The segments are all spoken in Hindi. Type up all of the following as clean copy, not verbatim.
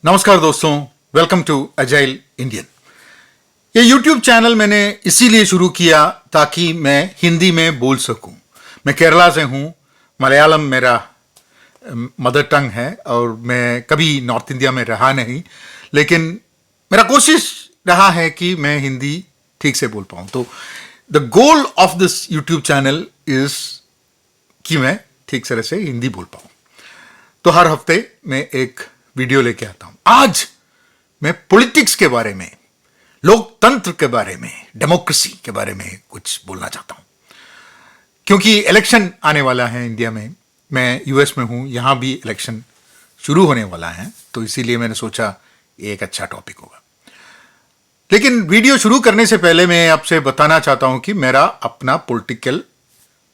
नमस्कार दोस्तों, वेलकम टू अजाइल इंडियन। ये YouTube चैनल मैंने इसीलिए शुरू किया ताकि मैं हिंदी में बोल सकूं। मैं केरला से हूं, मलयालम मेरा मदर टंग है और मैं कभी नॉर्थ इंडिया में रहा नहीं, लेकिन मेरा कोशिश रहा है कि मैं हिंदी ठीक से बोल पाऊं। तो the goal of this YouTube channel is कि मैं ठीक तरह से हिंदी बोल पाऊं। तो हर हफ्ते मैं एक वीडियो लेके आता हूं। आज मैं पॉलिटिक्स के बारे में, लोकतंत्र के बारे में, डेमोक्रेसी के बारे में कुछ बोलना चाहता हूं, क्योंकि इलेक्शन आने वाला है इंडिया में। मैं यूएस में हूं, यहां भी इलेक्शन शुरू होने वाला है, तो इसीलिए मैंने सोचा ये एक अच्छा टॉपिक होगा। लेकिन वीडियो शुरू करने से पहले मैं आपसे बताना चाहता हूं कि मेरा अपना पॉलिटिकल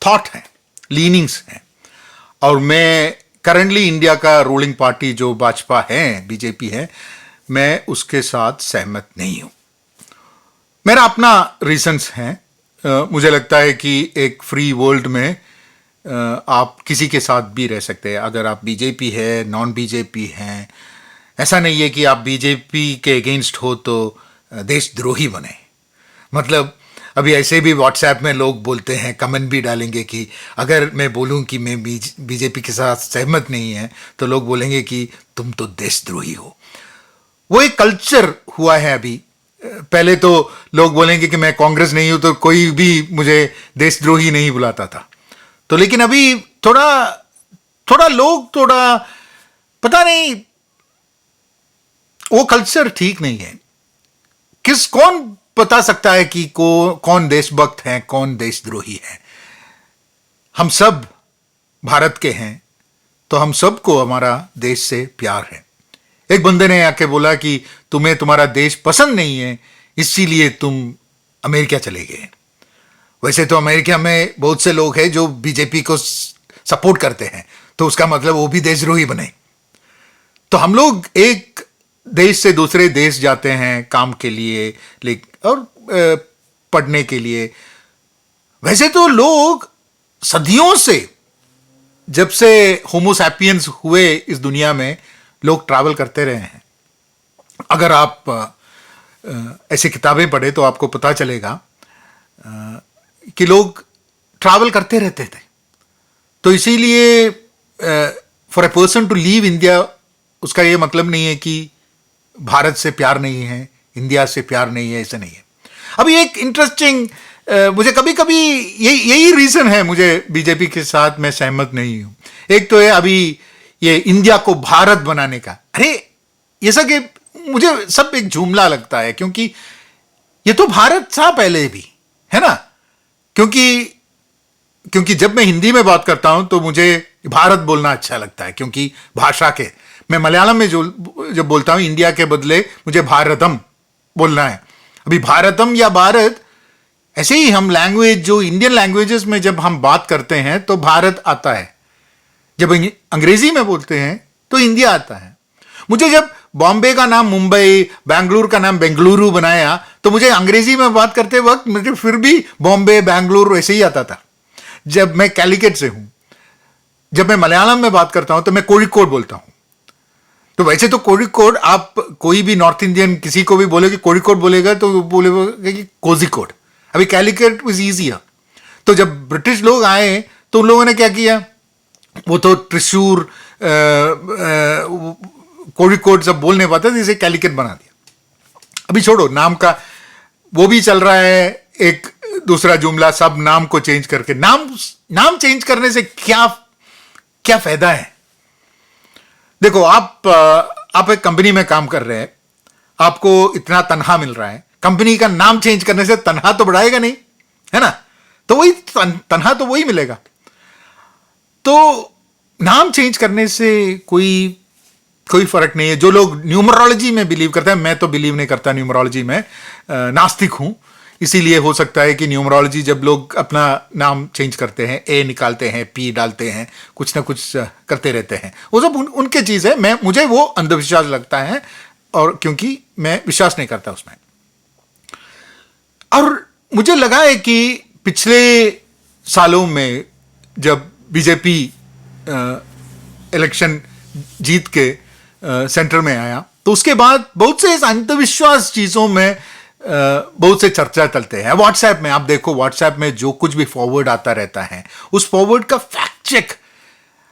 थॉट है, लीनिंग्स हैं, और मैं करंटली इंडिया का रूलिंग पार्टी जो भाजपा है, बीजेपी है, मैं उसके साथ सहमत नहीं हूं। मेरा अपना रीजंस हैं। मुझे लगता है कि एक फ्री वर्ल्ड में आप किसी के साथ भी रह सकते हैं। अगर आप बीजेपी है, नॉन बीजेपी हैं, ऐसा नहीं है कि आप बीजेपी के अगेंस्ट हो तो देशद्रोही बने। मतलब अभी ऐसे भी व्हाट्सएप में लोग बोलते हैं, कमेंट भी डालेंगे कि अगर मैं बोलूं कि मैं बीजेपी के साथ सहमत नहीं है तो लोग बोलेंगे कि तुम तो देशद्रोही हो। वो एक कल्चर हुआ है अभी। पहले तो लोग बोलेंगे कि मैं कांग्रेस नहीं हूं तो कोई भी मुझे देशद्रोही नहीं बुलाता था। तो लेकिन अभी थोड़ा लोग पता नहीं, वो कल्चर ठीक नहीं है। कौन बता सकता है कि कौन देशभक्त है, कौन देशद्रोही है? हम सब भारत के हैं, तो हम सबको हमारा देश से प्यार है। एक बंदे ने आके बोला कि तुम्हें तुम्हारा देश पसंद नहीं है, इसीलिए तुम अमेरिका चले गए। वैसे तो अमेरिका में बहुत से लोग हैं जो बीजेपी को सपोर्ट करते हैं, तो उसका मतलब वो भी देशद्रोही बने। तो हम लोग एक देश से दूसरे देश जाते हैं काम के लिए और पढ़ने के लिए। वैसे तो लोग सदियों से, जब से होमो सैपियंस हुए इस दुनिया में, लोग ट्रैवल करते रहे हैं। अगर आप ऐसी किताबें पढ़े तो आपको पता चलेगा कि लोग ट्रैवल करते रहते थे। तो इसीलिए for a person to leave India, उसका ये मतलब नहीं है कि भारत से प्यार नहीं है, इंडिया से प्यार नहीं है, ऐसा नहीं है। अभी एक इंटरेस्टिंग, मुझे कभी कभी यही रीजन है मुझे बीजेपी के साथ मैं सहमत नहीं हूं। एक तो है अभी ये इंडिया को भारत बनाने का। अरे ये सब मुझे सब एक जुमला लगता है, क्योंकि ये तो भारत था पहले भी, है ना। क्योंकि जब मैं हिंदी में बात करता हूं तो मुझे भारत बोलना अच्छा लगता है, क्योंकि भाषा के, मैं मलयालम में जब बोलता हूं इंडिया के बदले मुझे भारतम बोलना है। अभी भारतम या भारत, ऐसे ही हम लैंग्वेज, जो इंडियन लैंग्वेजेस में जब हम बात करते हैं तो भारत आता है, जब अंग्रेजी में बोलते हैं तो इंडिया आता है। मुझे जब बॉम्बे का नाम मुंबई, बेंगलुरु का नाम बेंगलुरु बनाया, तो मुझे अंग्रेजी में बात करते वक्त मुझे फिर भी बॉम्बे, बेंगलुरु ऐसे ही आता था। जब मैं कैलिकट से हूं, जब मैं मलयालम में बात करता हूं तो मैं कोझिकोड बोलता हूं। तो वैसे तो कोझिकोड, आप कोई भी नॉर्थ इंडियन किसी को भी बोले कि कोझिकोड बोलेगा तो बोलेगा कि कोझिकोड। अभी कैलिकट वाज ईजियर। तो जब ब्रिटिश लोग आए तो उन लोगों ने क्या किया, वो तो त्रिशूर, कोझिकोड सब बोल नहीं पाते, इसे कैलिकट बना दिया। अभी छोड़ो नाम का, वो भी चल रहा है एक दूसरा जुमला, सब नाम को चेंज करके। नाम चेंज करने से क्या फायदा है? देखो, आप एक कंपनी में काम कर रहे हैं, आपको इतना तनख्वाह मिल रहा है, कंपनी का नाम चेंज करने से तनख्वाह तो बढ़ाएगा नहीं, है ना। तो वही तनख्वाह तो वही मिलेगा। तो नाम चेंज करने से कोई फर्क नहीं है। जो लोग न्यूमरोलॉजी में बिलीव करते हैं, मैं तो बिलीव नहीं करता न्यूमरोलॉजी में, नास्तिक हूं। इसीलिए हो सकता है कि न्यूमरोलॉजी, जब लोग अपना नाम चेंज करते हैं, ए निकालते हैं, पी डालते हैं, कुछ ना कुछ करते रहते हैं, वो सब उनके चीज़ है। मुझे वो अंधविश्वास लगता है, और क्योंकि मैं विश्वास नहीं करता उसमें। और मुझे लगा है कि पिछले सालों में जब बीजेपी इलेक्शन जीत के सेंटर में आया, तो उसके बाद बहुत से इस अंधविश्वास चीजों में बहुत से चर्चा चलते हैं। व्हाट्सएप में आप देखो, व्हाट्सएप में जो कुछ भी फॉरवर्ड आता रहता है उस फॉरवर्ड का फैक्ट चेक।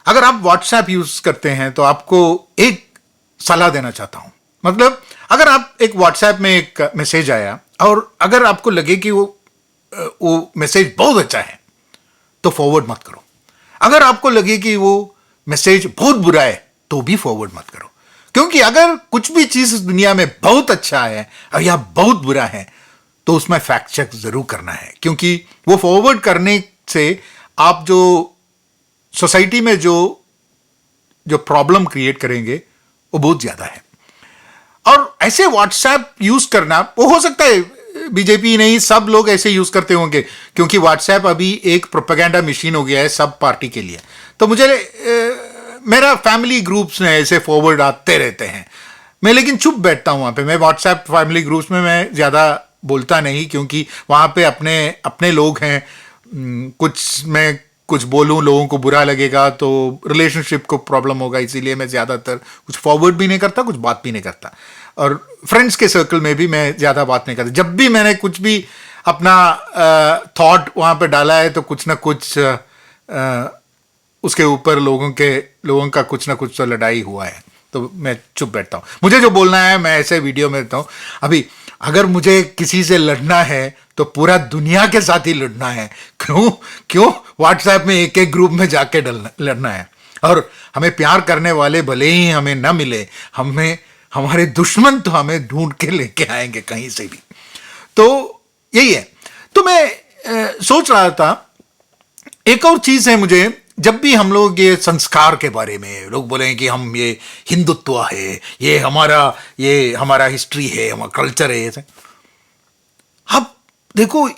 अगर आप व्हाट्सएप यूज करते हैं तो आपको एक सलाह देना चाहता हूं। मतलब अगर आप एक व्हाट्सएप में एक मैसेज आया और अगर आपको लगे कि वो मैसेज बहुत अच्छा है तो फॉरवर्ड मत करो। अगर आपको लगे कि वो मैसेज बहुत बुरा है तो भी फॉरवर्ड मत करो, क्योंकि अगर कुछ भी चीज इस दुनिया में बहुत अच्छा है या बहुत बुरा है तो उसमें फैक्ट चेक जरूर करना है, क्योंकि वो फॉरवर्ड करने से आप जो सोसाइटी में जो प्रॉब्लम क्रिएट करेंगे वो बहुत ज्यादा है। और ऐसे व्हाट्सएप यूज करना, वो हो सकता है बीजेपी नहीं सब लोग ऐसे यूज करते होंगे, क्योंकि व्हाट्सएप अभी एक प्रोपेगेंडा मशीन हो गया है सब पार्टी के लिए। तो मुझे मेरा फैमिली ग्रुप्स में ऐसे फॉरवर्ड आते रहते हैं, मैं लेकिन चुप बैठता हूं वहां पे। मैं व्हाट्सएप फैमिली ग्रुप्स में मैं ज्यादा बोलता नहीं, क्योंकि वहां पे अपने अपने लोग हैं। कुछ मैं कुछ बोलूं लोगों को बुरा लगेगा तो रिलेशनशिप को प्रॉब्लम होगा, इसीलिए मैं ज्यादातर कुछ फॉरवर्ड भी नहीं करता, कुछ बात भी नहीं करता। और फ्रेंड्स के सर्कल में भी मैं ज्यादा बात नहीं करता। जब भी मैंने कुछ भी अपना थॉट वहां पे डाला है तो कुछ ना कुछ उसके ऊपर लोगों का कुछ ना कुछ तो लड़ाई हुआ है, तो मैं चुप बैठता हूं। मुझे जो बोलना है मैं ऐसे वीडियो में देता हूं। अभी अगर मुझे किसी से लड़ना है तो पूरा दुनिया के साथ ही लड़ना है। क्यों व्हाट्सएप में एक एक ग्रुप में जाके लड़ना है। और हमें प्यार करने वाले भले ही हमें न मिले, हमारे दुश्मन तो हमें ढूंढ के लेके आएंगे कहीं से भी। तो यही है। तो मैं सोच रहा था एक और चीज है, मुझे जब भी हम लोग ये संस्कार के बारे में लोग बोलेंगे कि हम ये हिंदुत्व है, ये हमारा हिस्ट्री है, हमारा कल्चर है, ऐसे अब देखो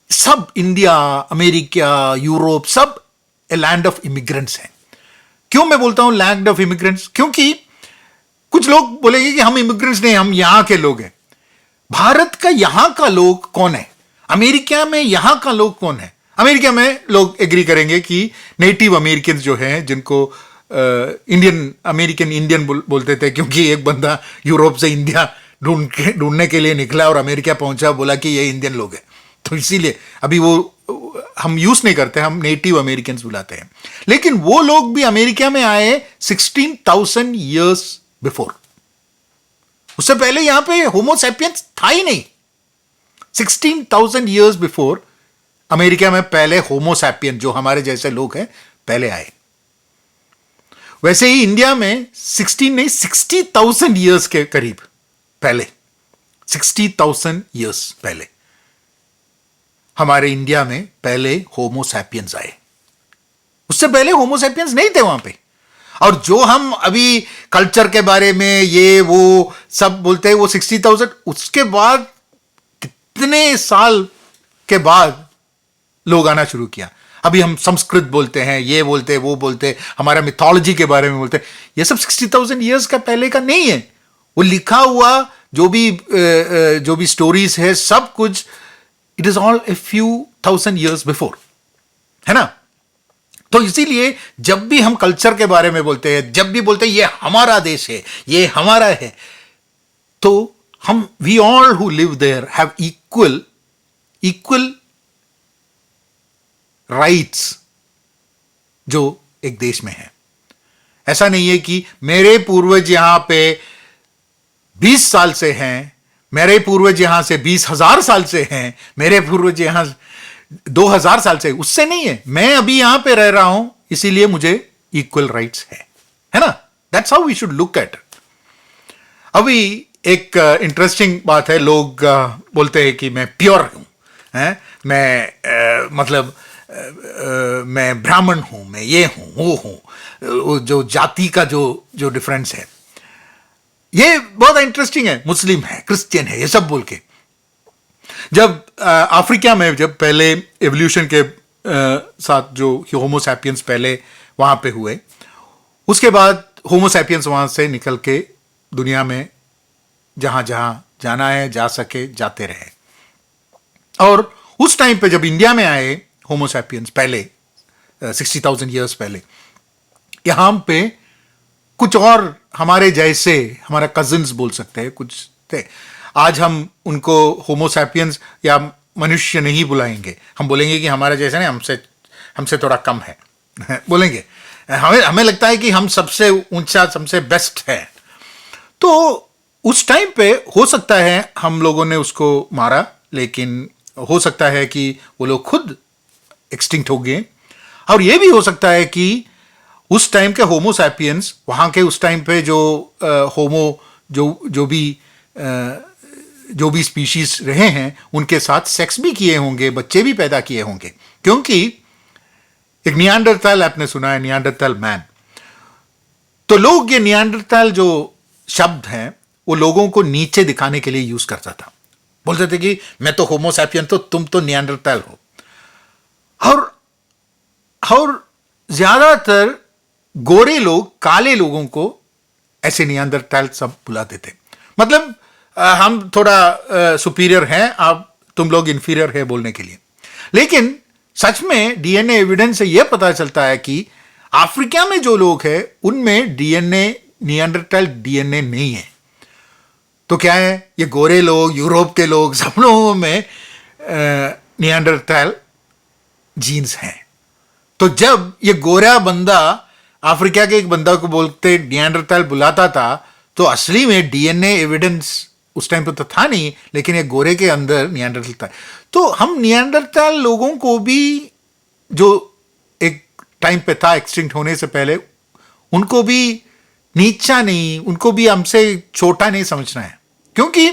सब इंडिया, अमेरिका, यूरोप सब ए लैंड ऑफ इमिग्रेंट्स है। क्यों मैं बोलता हूं लैंड ऑफ इमिग्रेंट्स? क्योंकि कुछ लोग बोलेंगे कि हम इमिग्रेंट्स नहीं, हम यहां के लोग हैं। भारत का यहां का लोग कौन है? अमेरिका में यहां का लोग कौन है? अमेरिका में लोग एग्री करेंगे कि नेटिव अमेरिकन जो हैं, जिनको अमेरिकन इंडियन बोलते थे, क्योंकि एक बंदा यूरोप से इंडिया ढूंढने के लिए निकला और अमेरिका पहुंचा, बोला कि ये इंडियन लोग हैं, तो इसीलिए अभी वो हम यूज नहीं करते, हम नेटिव अमेरिकन बुलाते हैं। लेकिन वो लोग भी अमेरिका में आए 16,000 ईयर्स बिफोर। उससे पहले यहां पे होमो सैपियंस था ही नहीं। 16,000 ईयर्स बिफोर अमेरिका में पहले होमो सैपियन, जो हमारे जैसे लोग हैं, पहले आए। वैसे ही इंडिया में 16 नहीं 60,000 ईयर्स के करीब पहले, 60,000 ईयर्स पहले हमारे इंडिया में पहले होमो सैपियंस आए। उससे पहले होमो सैपियंस नहीं थे वहां पे। और जो हम अभी कल्चर के बारे में ये वो सब बोलते हैं, वो 60,000 उसके बाद कितने साल के बाद लोग आना शुरू किया। अभी हम संस्कृत बोलते हैं, ये बोलते हैं, वो बोलते हैं, हमारा मिथोलॉजी के बारे में बोलते हैं, ये सब 60,000 ईयर्स का पहले का नहीं है। वो लिखा हुआ जो भी स्टोरीज है, सब कुछ it is all a few thousand years before, है ना। तो इसीलिए जब भी हम कल्चर के बारे में बोलते हैं, जब भी बोलते हैं ये हमारा देश है, ये हमारा है, तो हम we all who live there have equal rights जो एक देश में है। ऐसा नहीं है कि मेरे पूर्वज यहां पे 20 साल से हैं, मेरे पूर्वज यहां से 20,000 साल से हैं, मेरे पूर्वज यहां 2,000 साल से, उससे नहीं है। मैं अभी यहां पे रह रहा हूं, इसीलिए मुझे इक्वल राइट्स है ना। That's how we should look at it. अभी एक इंटरेस्टिंग बात है, लोग बोलते हैं कि मैं प्योर हूं, मतलब मैं ब्राह्मण हूं, मैं ये हूं, वो हूं, जो जाति का जो डिफरेंस है, ये बहुत इंटरेस्टिंग है। मुस्लिम है, क्रिश्चियन है, ये सब बोल के। जब अफ्रीका में जब पहले एवोल्यूशन के साथ जो होमो सैपियंस पहले वहां पे हुए, उसके बाद होमो सैपियंस वहां से निकल के दुनिया में जहां जहां जाना है जा सके, जाते रहे। और उस टाइम पे जब इंडिया में आए होमो सैपियंस पहले 60,000 ईयर्स पहले, यहां पे कुछ और हमारे जैसे, हमारा कजिन्स बोल सकते हैं, कुछ थे। आज हम उनको होमोसैपियंस या मनुष्य नहीं बुलाएंगे, हम बोलेंगे कि हमारा जैसा नहीं, हमसे हमसे थोड़ा कम है बोलेंगे। हमें हमें लगता है कि हम सबसे ऊंचा, सबसे बेस्ट है। तो उस टाइम पे हो सकता है हम लोगों ने उसको मारा, लेकिन हो सकता है कि वो लोग खुद एक्सटिंक्ट हो गए। और ये भी हो सकता है कि उस टाइम के होमोसैपियंस, वहाँ के उस टाइम पे जो होमो जो भी स्पीशीज रहे हैं, उनके साथ सेक्स भी किए होंगे, बच्चे भी पैदा किए होंगे। क्योंकि एक नियांडरथल आपने सुना है, नियांडरथल मैन। तो लोग ये नियांडरथल जो शब्द है वो लोगों को नीचे दिखाने के लिए यूज करता था। बोलते थे कि मैं तो होमोसैपियन, तो तुम तो नियांडरथल हो। और ज्यादातर गोरे लोग काले लोगों को ऐसे नियांडरथल सब बुलाते थे। मतलब हम थोड़ा सुपीरियर हैं, आप तुम लोग इंफीरियर है बोलने के लिए। लेकिन सच में डीएनए एविडेंस से यह पता चलता है कि अफ्रीका में जो लोग हैं उनमें डीएनए, नियांडरथल डीएनए नहीं है। तो क्या है, ये गोरे लोग, यूरोप के लोग, सब लोगों में नियांडरथल जीन्स हैं। तो जब ये गोरा बंदा अफ्रीका के एक बंदा को बोलते नियांडरथल बुलाता था, तो असली में डीएनए एविडेंस उस टाइम पे तो था नहीं, लेकिन ये गोरे के अंदर नियांडरथल था। तो हम नियांडरथल लोगों को भी, जो एक टाइम पे था एक्सटिंक्ट होने से पहले, उनको भी नीचा नहीं, उनको भी हमसे छोटा नहीं समझना है। क्योंकि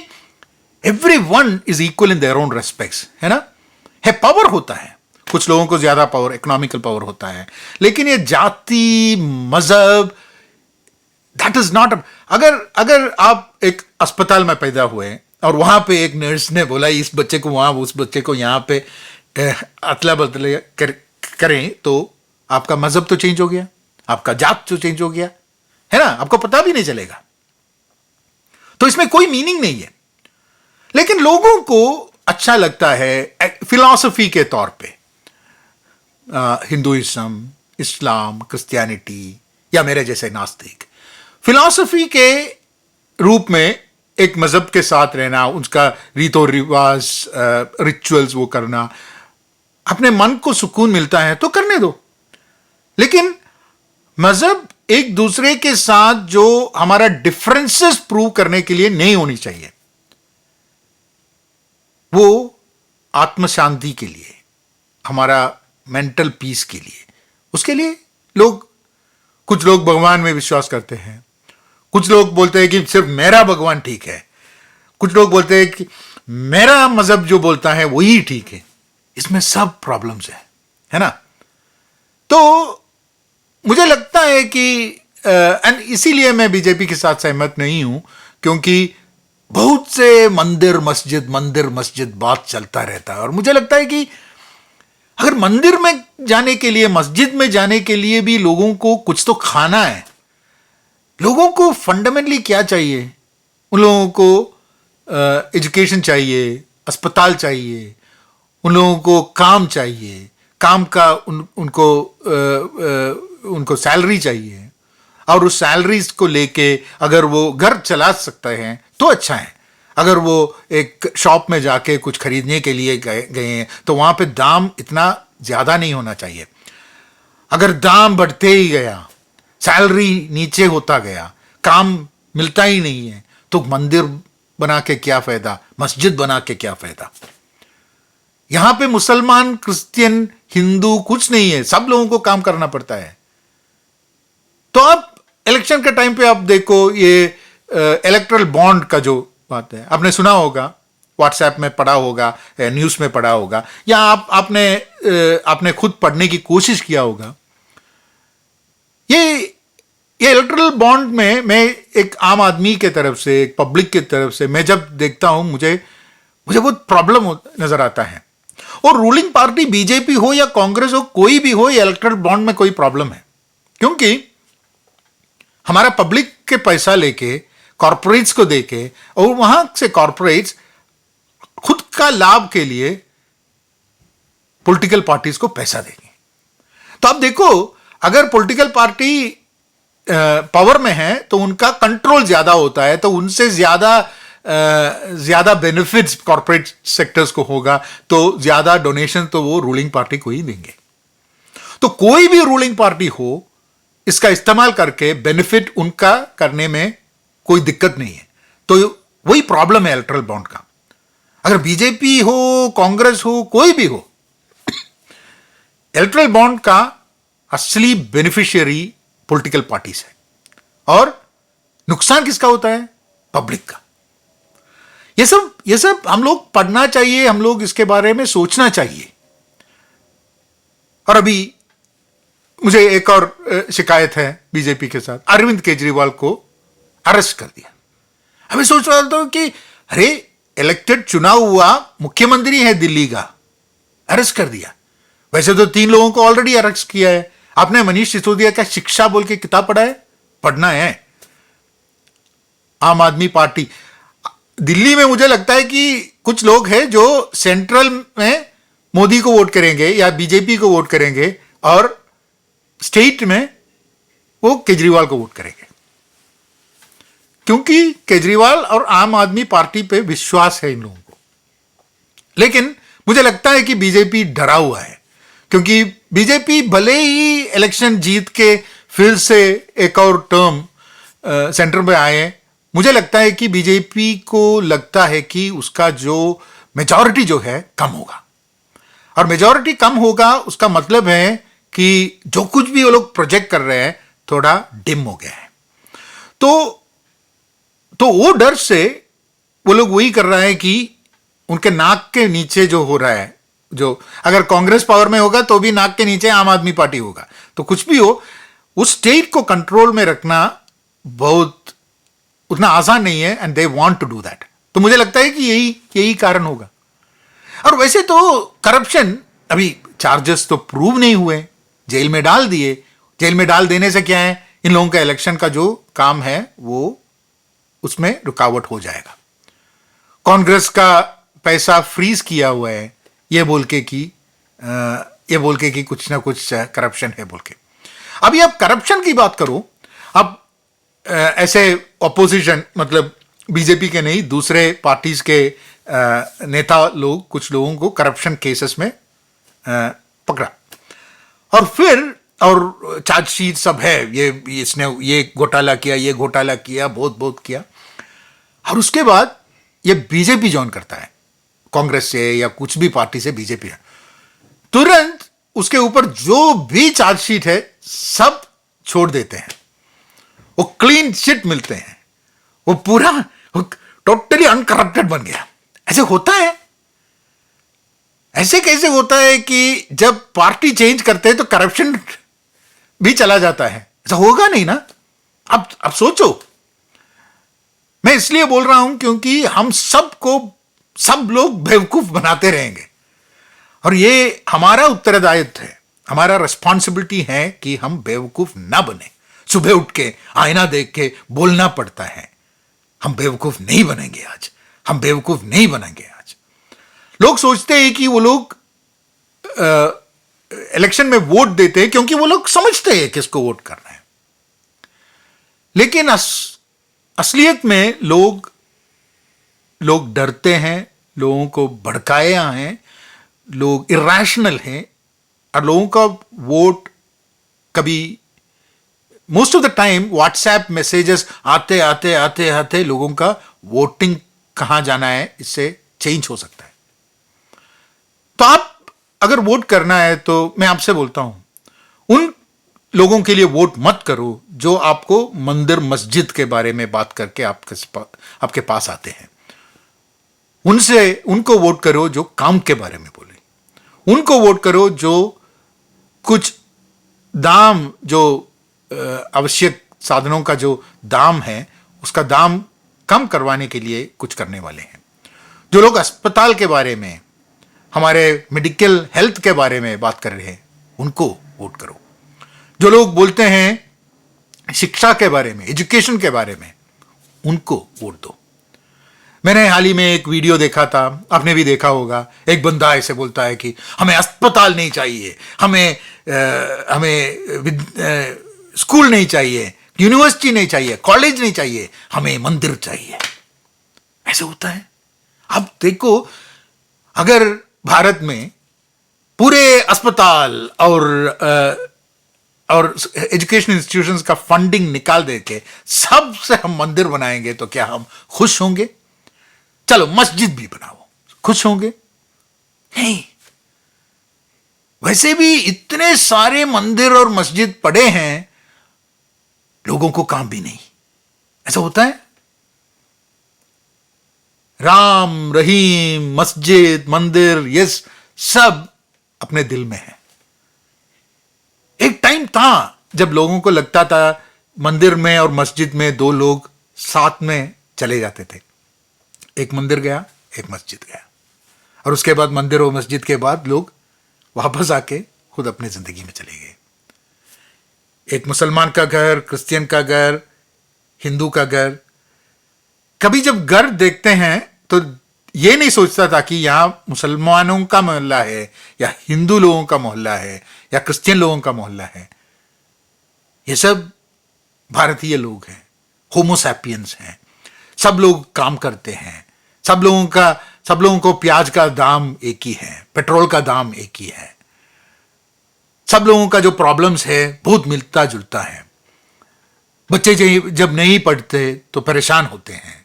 everyone is equal in their own respects, है ना। है पावर होता है, कुछ लोगों को ज्यादा पावर, इकोनॉमिकल पावर होता है, लेकिन ये जाति, मजहब, दैट इज नॉट। अगर आप एक अस्पताल में पैदा हुए और वहां पे एक नर्स ने बोला इस बच्चे को वहां, उस बच्चे को यहां पे अतला बदले करें, तो आपका मजहब तो चेंज हो गया, आपका जात तो चेंज हो गया, है ना, आपको पता भी नहीं चलेगा। तो इसमें कोई मीनिंग नहीं है। लेकिन लोगों को अच्छा लगता है फिलॉसफी के तौर पे, हिंदुइज्म, इस्लाम, क्रिश्चियनिटी या मेरे जैसे नास्तिक, फिलॉसफी के रूप में एक मजहब के साथ रहना, उसका रीतो रिवाज, रिचुअल्स वो करना, अपने मन को सुकून मिलता है तो करने दो। लेकिन मजहब एक दूसरे के साथ जो हमारा डिफरेंसेस प्रूव करने के लिए नहीं होनी चाहिए, वो आत्म शांति के लिए, हमारा मेंटल पीस के लिए, उसके लिए कुछ लोग भगवान में विश्वास करते हैं, कुछ लोग बोलते हैं कि सिर्फ मेरा भगवान ठीक है, कुछ लोग बोलते हैं कि मेरा मजहब जो बोलता है वही ठीक है। इसमें सब प्रॉब्लम्स है ना। तो मुझे लगता है कि एंड इसीलिए मैं बीजेपी के साथ सहमत नहीं हूं, क्योंकि बहुत से मंदिर मस्जिद बात चलता रहता है। और मुझे लगता है कि अगर मंदिर में जाने के लिए, मस्जिद में जाने के लिए भी लोगों को कुछ तो खाना है। लोगों को फंडामेंटली क्या चाहिए? उन लोगों को एजुकेशन चाहिए, अस्पताल चाहिए, उन लोगों को काम चाहिए, काम का उनको सैलरी चाहिए, और उस सैलरीज को लेके अगर वो घर चला सकते हैं तो अच्छा है। अगर वो एक शॉप में जाके कुछ खरीदने के लिए गए हैं तो वहां पे दाम इतना ज्यादा नहीं होना चाहिए। अगर दाम बढ़ते ही गया, सैलरी नीचे होता गया, काम मिलता ही नहीं है, तो मंदिर बना के क्या फायदा, मस्जिद बना के क्या फायदा। यहां पे मुसलमान, क्रिश्चियन, हिंदू कुछ नहीं है, सब लोगों को काम करना पड़ता है। तो आप इलेक्शन के टाइम पे आप देखो, ये इलेक्ट्रल बॉन्ड का जो बात है, आपने सुना होगा, व्हाट्सएप में पढ़ा होगा, न्यूज में पढ़ा होगा, या आपने खुद पढ़ने की कोशिश किया होगा। ये इलेक्ट्रल बॉन्ड में मैं एक आम आदमी के तरफ से, एक पब्लिक की तरफ से मैं जब देखता हूं, मुझे बहुत प्रॉब्लम नजर आता है। और रूलिंग पार्टी बीजेपी हो या कांग्रेस हो, कोई भी हो, ये इलेक्ट्रल बॉन्ड में कोई प्रॉब्लम है। क्योंकि हमारा पब्लिक के पैसा लेके कॉर्पोरेट्स को देके, और वहां से कॉर्पोरेट्स खुद का लाभ के लिए पॉलिटिकल पार्टीज को पैसा देंगे। तो आप देखो, अगर पॉलिटिकल पार्टी पावर में हैं तो उनका कंट्रोल ज्यादा होता है, तो उनसे ज्यादा बेनिफिट्स कॉर्पोरेट सेक्टर्स को होगा, तो ज्यादा डोनेशन तो वो रूलिंग पार्टी को ही देंगे। तो कोई भी रूलिंग पार्टी हो, इसका इस्तेमाल करके बेनिफिट उनका करने में कोई दिक्कत नहीं है। तो वही प्रॉब्लम है इलेक्टोरल बॉन्ड का। अगर बीजेपी हो, कांग्रेस हो, कोई भी हो, इलेक्टोरल बॉन्ड का असली बेनिफिशियरी पॉलिटिकल पार्टीज है, और नुकसान किसका होता है? पब्लिक का। ये सब हम लोग पढ़ना चाहिए, हम लोग इसके बारे में सोचना चाहिए। और अभी मुझे एक और शिकायत है बीजेपी के साथ, अरविंद केजरीवाल को अरेस्ट कर दिया। अभी सोच रहा था कि अरे इलेक्टेड चुनाव हुआ, मुख्यमंत्री है दिल्ली का, अरेस्ट कर दिया। वैसे तो 3 लोगों को ऑलरेडी अरेस्ट किया है। आपने मनीष सिसोदिया का शिक्षा बोल के किताब पढ़ा है? पढ़ना है। आम आदमी पार्टी दिल्ली में, मुझे लगता है कि कुछ लोग हैं जो सेंट्रल में मोदी को वोट करेंगे या बीजेपी को वोट करेंगे, और स्टेट में वो केजरीवाल को वोट करेंगे, क्योंकि केजरीवाल और आम आदमी पार्टी पे विश्वास है इन लोगों को। लेकिन मुझे लगता है कि बीजेपी डरा हुआ है, क्योंकि बीजेपी भले ही इलेक्शन जीत के फिर से एक और टर्म सेंटर में आए, मुझे लगता है कि बीजेपी को लगता है कि उसका जो मेजॉरिटी जो है कम होगा, और मेजॉरिटी कम होगा उसका मतलब है कि जो कुछ भी वो लोग प्रोजेक्ट कर रहे हैं थोड़ा डिम हो गया है। तो वो डर से वो लोग वही कर रहा है कि उनके नाक के नीचे जो हो रहा है, जो अगर कांग्रेस पावर में होगा तो भी नाक के नीचे आम आदमी पार्टी होगा, तो कुछ भी हो, उस स्टेट को कंट्रोल में रखना बहुत उतना आसान नहीं है, and they want to do that. तो मुझे लगता है कि यही कारण होगा। और वैसे तो करप्शन, अभी चार्जेस तो प्रूव नहीं हुए, जेल में डाल दिए। जेल में डाल देने से क्या है, इन लोगों का इलेक्शन का जो काम है वो उसमें रुकावट हो जाएगा। कांग्रेस का पैसा फ्रीज किया हुआ है, ये बोल के कि कुछ ना कुछ करप्शन है बोल के। अभी आप करप्शन की बात करो, अब ऐसे ऑपोजिशन, मतलब बीजेपी के नहीं, दूसरे पार्टीज के नेता लोग, कुछ लोगों को करप्शन केसेस में पकड़ा, और फिर और चार्जशीट सब है, इसने ये घोटाला किया, बहुत किया, और उसके बाद ये बीजेपी ज्वाइन करता है, कांग्रेस से या कुछ भी पार्टी से बीजेपी है, तुरंत उसके ऊपर जो भी चार्जशीट है सब छोड़ देते हैं, वो क्लीन चिट मिलते हैं, वो पूरा टोटली अनकरप्टेड बन गया। ऐसे होता है? ऐसे कैसे होता है कि जब पार्टी चेंज करते हैं तो करप्शन भी चला जाता है? ऐसा होगा नहीं ना। अब सोचो, मैं इसलिए बोल रहा हूं क्योंकि हम सब लोग बेवकूफ बनाते रहेंगे, और ये हमारा उत्तरदायित्व है, हमारा रिस्पॉन्सिबिलिटी है कि हम बेवकूफ ना बने। सुबह उठ के आईना देख के बोलना पड़ता है, हम बेवकूफ नहीं बनेंगे आज, हम बेवकूफ नहीं बनेंगे आज। लोग सोचते हैं कि वो लोग इलेक्शन में वोट देते हैं क्योंकि वो लोग समझते हैं किसको वोट करना है, लेकिन असलियत में लोग डरते हैं, लोगों को भड़काए हैं, लोग इरेशनल हैं, और लोगों का वोट कभी, most of the time WhatsApp messages आते लोगों का वोटिंग कहां जाना है इससे चेंज हो सकता है। तो आप अगर वोट करना है तो मैं आपसे बोलता हूं, उन लोगों के लिए वोट मत करो जो आपको मंदिर मस्जिद के बारे में बात करके आपके पास आते हैं। उनको वोट करो जो काम के बारे में बोले, उनको वोट करो जो कुछ दाम, जो आवश्यक साधनों का जो दाम है उसका दाम कम करवाने के लिए कुछ करने वाले हैं। जो लोग अस्पताल के बारे में, हमारे मेडिकल हेल्थ के बारे में बात कर रहे हैं, उनको वोट करो। जो लोग बोलते हैं शिक्षा के बारे में, एजुकेशन के बारे में, उनको वोट दो। मैंने हाल ही में एक वीडियो देखा था, आपने भी देखा होगा, एक बंदा ऐसे बोलता है कि हमें अस्पताल नहीं चाहिए, हमें स्कूल नहीं चाहिए, यूनिवर्सिटी नहीं चाहिए, कॉलेज नहीं चाहिए, हमें मंदिर चाहिए। ऐसे होता है। अब देखो, अगर भारत में पूरे अस्पताल और एजुकेशन इंस्टीट्यूशंस का फंडिंग निकाल देके सबसे हम मंदिर बनाएंगे तो क्या हम खुश होंगे? चलो मस्जिद भी बनाओ, खुश होंगे? नहीं। वैसे भी इतने सारे मंदिर और मस्जिद पड़े हैं, लोगों को काम भी नहीं। ऐसा होता है। राम रहीम, मस्जिद, मंदिर, ये सब अपने दिल में है। एक टाइम था जब लोगों को लगता था मंदिर में और मस्जिद में दो लोग साथ में चले जाते थे। एक मंदिर गया, एक मस्जिद गया, और उसके बाद मंदिर और मस्जिद के बाद लोग वापस आके खुद अपनी जिंदगी में चले गए। एक मुसलमान का घर, क्रिश्चियन का घर, हिंदू का घर। कभी जब घर देखते हैं तो ये नहीं सोचता था कि यहां मुसलमानों का मोहल्ला है या हिंदू लोगों का मोहल्ला है या क्रिश्चियन लोगों का मोहल्ला है। ये सब भारतीय लोग हैं, होमोसैपियंस हैं। सब लोग काम करते हैं, सब लोगों को प्याज का दाम एक ही है, पेट्रोल का दाम एक ही है। सब लोगों का जो प्रॉब्लम्स है बहुत मिलता जुलता है। बच्चे जब नहीं पढ़ते तो परेशान होते हैं।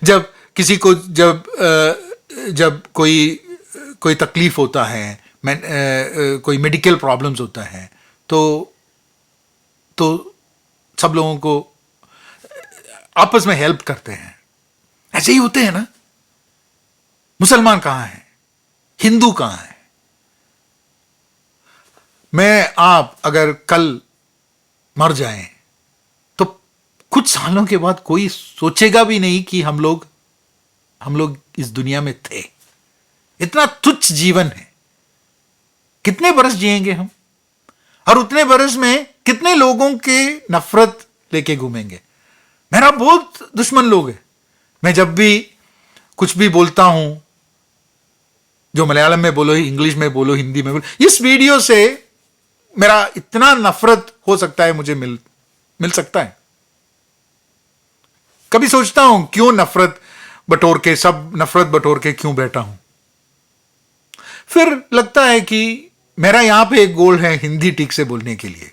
जब किसी को जब कोई तकलीफ होता है, कोई मेडिकल प्रॉब्लम्स होता है, तो सब लोगों को आपस में हेल्प करते हैं। ऐसे ही होते हैं ना। मुसलमान कहां है, हिंदू कहां है? मैं आप अगर कल मर जाएं तो कुछ सालों के बाद कोई सोचेगा भी नहीं कि हम लोग इस दुनिया में थे। इतना तुच्छ जीवन है। कितने बरस जिएंगे हम, और उतने बरस में कितने लोगों के नफरत लेके घूमेंगे। मेरा बहुत दुश्मन लोग हैं। मैं जब भी कुछ भी बोलता हूं, जो मलयालम में बोलो, इंग्लिश में बोलो, हिंदी में बोलो, इस वीडियो से मेरा इतना नफरत हो सकता है, मुझे मिल सकता है। कभी सोचता हूं क्यों नफरत बटोर के क्यों बैठा हूं। फिर लगता है कि मेरा यहां पे एक गोल है हिंदी ठीक से बोलने के लिए।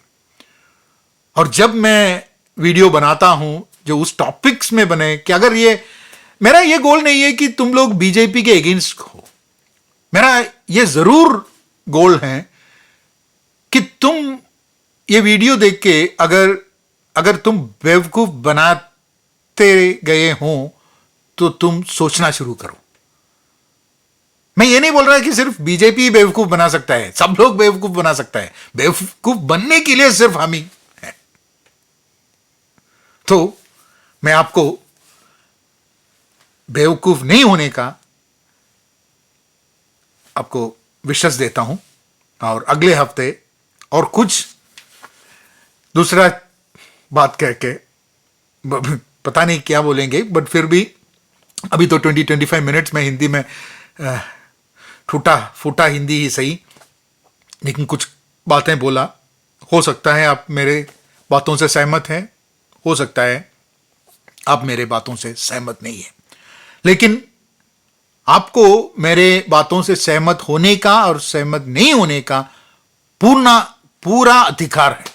और जब मैं वीडियो बनाता हूं जो उस टॉपिक्स में बने, कि अगर मेरा ये गोल नहीं है कि तुम लोग बीजेपी के अगेंस्ट हो। मेरा ये जरूर गोल है कि तुम ये वीडियो देख के अगर तुम बेवकूफ बनाते गए हो तो तुम सोचना शुरू करो। मैं ये नहीं बोल रहा कि सिर्फ बीजेपी बेवकूफ बना सकता है, सब लोग बेवकूफ बना सकता है। बेवकूफ बनने के लिए सिर्फ हम ही हैं। तो मैं आपको बेवकूफ नहीं होने का आपको विश्वास देता हूं, और अगले हफ्ते और कुछ दूसरा बात कह के, पता नहीं क्या बोलेंगे, बट फिर भी अभी तो 20-25 मिनट्स में हिंदी में टूटा फूटा हिंदी ही सही, लेकिन कुछ बातें बोला। हो सकता है आप मेरे बातों से सहमत हैं, हो सकता है आप मेरे बातों से सहमत नहीं है, लेकिन आपको मेरे बातों से सहमत होने का और सहमत नहीं होने का पूरा अधिकार है,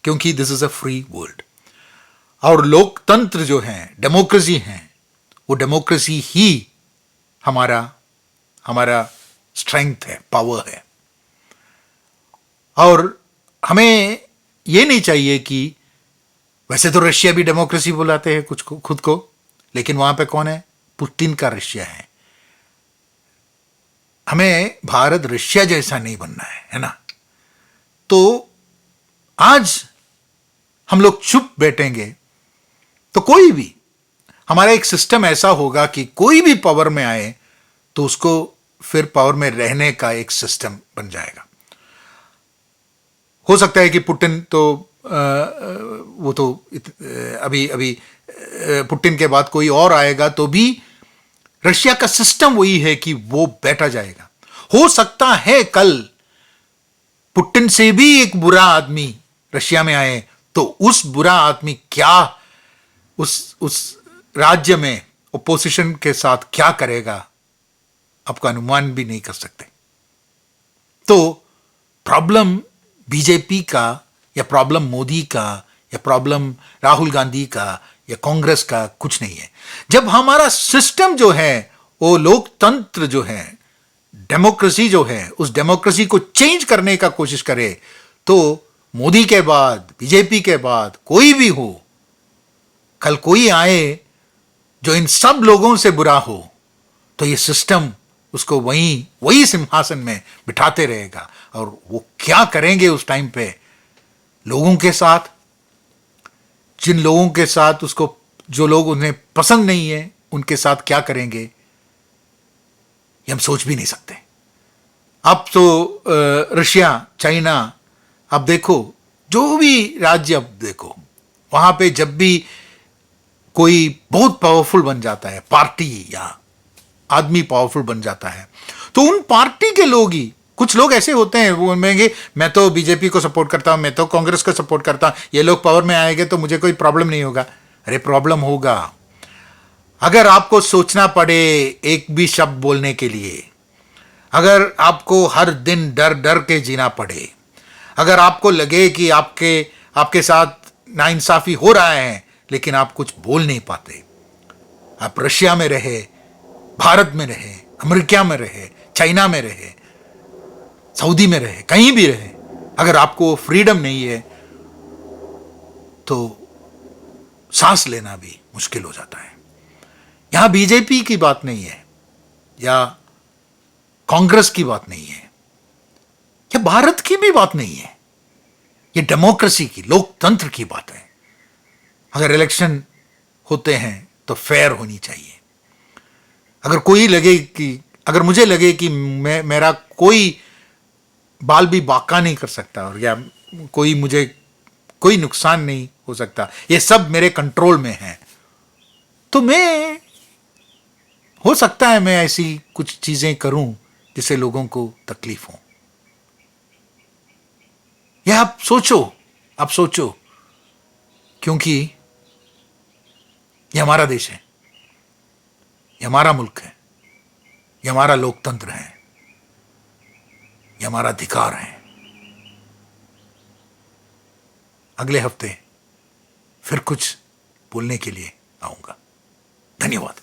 क्योंकि this is a free world. और लोकतंत्र जो है, डेमोक्रेसी है, वो डेमोक्रेसी ही हमारा स्ट्रेंथ है, पावर है। और हमें ये नहीं चाहिए कि, वैसे तो रशिया भी डेमोक्रेसी बुलाते हैं खुद को, लेकिन वहां पे कौन है? पुतिन का रशिया है। हमें भारत रशिया जैसा नहीं बनना है ना। तो आज हम लोग चुप बैठेंगे तो कोई भी, हमारा एक सिस्टम ऐसा होगा कि कोई भी पावर में आए तो उसको फिर पावर में रहने का एक सिस्टम बन जाएगा। हो सकता है कि पुतिन तो वो तो अभी पुतिन के बाद कोई और आएगा तो भी रशिया का सिस्टम वही है कि वो बैठा जाएगा। हो सकता है कल पुतिन से भी एक बुरा आदमी रशिया में आए तो उस बुरा आदमी क्या उस राज्य में ओपोजिशन के साथ क्या करेगा, आपका अनुमान भी नहीं कर सकते। तो प्रॉब्लम बीजेपी का या प्रॉब्लम मोदी का या प्रॉब्लम राहुल गांधी का या कांग्रेस का कुछ नहीं है। जब हमारा सिस्टम जो है, वो लोकतंत्र जो है, डेमोक्रेसी जो है, उस डेमोक्रेसी को चेंज करने का कोशिश करे, तो मोदी के बाद, बीजेपी के बाद कोई भी हो, कल कोई आए जो इन सब लोगों से बुरा हो, तो ये सिस्टम उसको वही सिंहासन में बिठाते रहेगा। और वो क्या करेंगे उस टाइम पे लोगों के साथ, जिन लोगों के साथ उसको, जो लोग उन्हें पसंद नहीं है, उनके साथ क्या करेंगे, ये हम सोच भी नहीं सकते। अब तो रशिया, चाइना, अब देखो जो भी राज्य, अब देखो वहां पे जब भी कोई बहुत पावरफुल बन जाता है, पार्टी या आदमी पावरफुल बन जाता है, तो उन पार्टी के लोग ही, कुछ लोग ऐसे होते हैं, वो कहेंगे मैं तो बीजेपी को सपोर्ट करता हूं, मैं तो कांग्रेस को सपोर्ट करता हूं, ये लोग पावर में आएंगे तो मुझे कोई प्रॉब्लम नहीं होगा। अरे प्रॉब्लम होगा। अगर आपको सोचना पड़े एक भी शब्द बोलने के लिए, अगर आपको हर दिन डर डर के जीना पड़े, अगर आपको लगे कि आपके साथ नाइंसाफी हो रहा है लेकिन आप कुछ बोल नहीं पाते, आप रशिया में रहे, भारत में रहे, अमेरिका में रहे, चाइना में रहे, सऊदी में रहे, कहीं भी रहे, अगर आपको फ्रीडम नहीं है तो सांस लेना भी मुश्किल हो जाता है। यहां बीजेपी की बात नहीं है या कांग्रेस की बात नहीं है या भारत की भी बात नहीं है, ये डेमोक्रेसी की, लोकतंत्र की बात है। अगर इलेक्शन होते हैं तो फेयर होनी चाहिए। अगर मुझे लगे कि मेरा कोई बाल भी बाका नहीं कर सकता और या मुझे कोई नुकसान नहीं हो सकता, ये सब मेरे कंट्रोल में है, तो हो सकता है मैं ऐसी कुछ चीजें करूं जिससे लोगों को तकलीफ हो। यह आप सोचो, क्योंकि यह हमारा देश है, यह हमारा मुल्क है, यह हमारा लोकतंत्र है, यह हमारा अधिकार है। अगले हफ्ते फिर कुछ बोलने के लिए आऊंगा। धन्यवाद।